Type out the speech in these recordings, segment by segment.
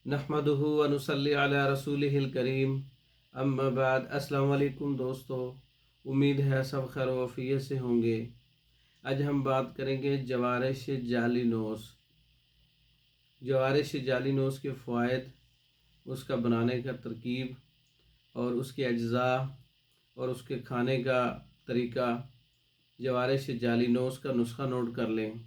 नहमदुहु व नुसल्ली अला रसूलिहिल करीम अम्मा बाद। अस्सलाम वालेकुम दोस्तों, उम्मीद है सब खैर वफ़ियत से होंगे। आज हम बात करेंगे जवारिश जाली नोश। जवारिश जाली नोश के फ़वाइद, उसका बनाने का तरकीब और उसके अज्ज़ा और उसके खाने का तरीका। जवारिश जाली नोश का नुस्खा नोट कर लें।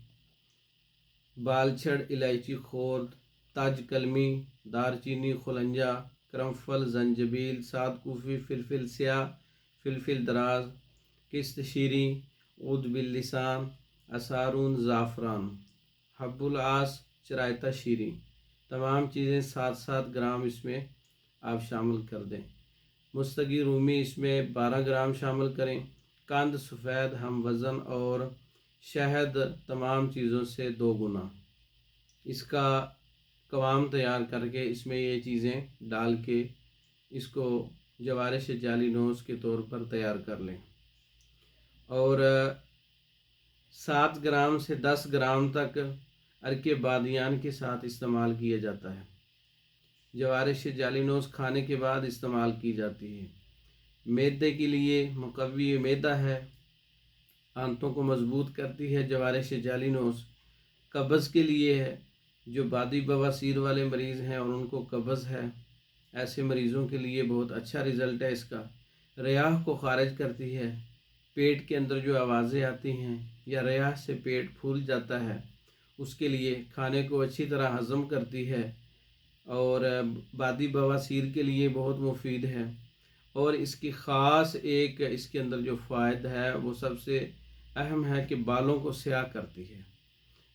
बालछड़, इलायची खोर्द, ताज कलमी, दारचीनी, खुलंजा, करमफल, जंजबील, सात कूफी, फिलफिल स्याह, फिलफिल दराज, किस्त शीरी, उद बिल्लिसान, असारून, ज़ाफ़रान, हब्बुल आस, चरायता शीरी। तमाम चीज़ें 7-7 ग्राम इसमें आप शामिल कर दें। मुस्तगी रूमी इसमें 12 ग्राम शामिल करें। कंद सफ़ेद हम वज़न और शहद तमाम चीज़ों से 2 गुना। इसका कवाम तैयार करके इसमें ये चीज़ें डाल के इसको जवारिश जाली नोश के तौर पर तैयार कर लें। और 7 ग्राम से 10 ग्राम तक अरके बादियान के साथ इस्तेमाल किया जाता है। जवारिश जाली नोश खाने के बाद इस्तेमाल की जाती है। मैदे के लिए मुकव्वी मैदा है, आंतों को मजबूत करती है। जवारिश जाली नोश कब्ज़ के लिए है, जो बादी बवासीर वाले मरीज़ हैं और उनको कब्ज़ है, ऐसे मरीज़ों के लिए बहुत अच्छा रिज़ल्ट है इसका। रियाह को ख़ारिज करती है। पेट के अंदर जो आवाज़ें आती हैं या रियाह से पेट फूल जाता है, उसके लिए खाने को अच्छी तरह हज़म करती है और बादी बवासीर के लिए बहुत मुफीद है। और इसकी ख़ास एक इसके अंदर जो फ़ायदा है वो सबसे अहम है कि बालों को स्याह करती है।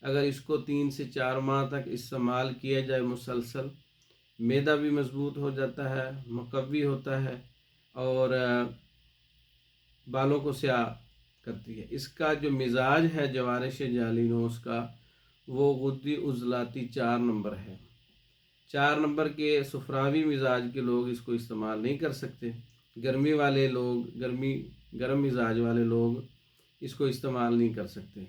अगर इसको 3 से 4 माह तक इस्तेमाल किया जाए मुसलसल, मैदा भी मजबूत हो जाता है, मुकव्वी होता है और बालों को स्याह करती है। इसका जो मिजाज है जवारिश जाली नोश का, वो गुद्दी उज़लाती 4 नंबर है। 4 नंबर के सुफरावी मिजाज के लोग इसको इस्तेमाल नहीं कर सकते। गर्मी वाले लोग, गर्म मिजाज वाले लोग इसको इस्तेमाल नहीं कर सकते।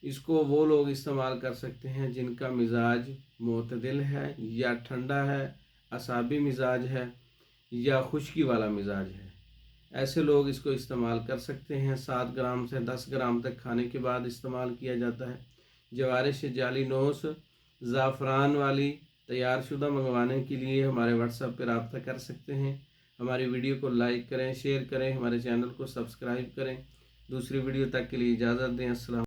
इसको वो लोग इस्तेमाल कर सकते हैं जिनका मिजाज मोतदिल है या ठंडा है, असाबी मिजाज है या खुश्की वाला मिजाज है। ऐसे लोग इसको इस्तेमाल कर सकते हैं। 7 ग्राम से 10 ग्राम तक खाने के बाद इस्तेमाल किया जाता है। जवारिश जाली नोश ज़ाफ़रान वाली तैयार शुदा मंगवाने के लिए हमारे व्हाट्सएप पर रब्ता कर सकते हैं। हमारी वीडियो को लाइक करें, शेयर करें, हमारे चैनल को सब्सक्राइब करें। दूसरी वीडियो तक के लिए इजाज़त दें। अस्सलाम।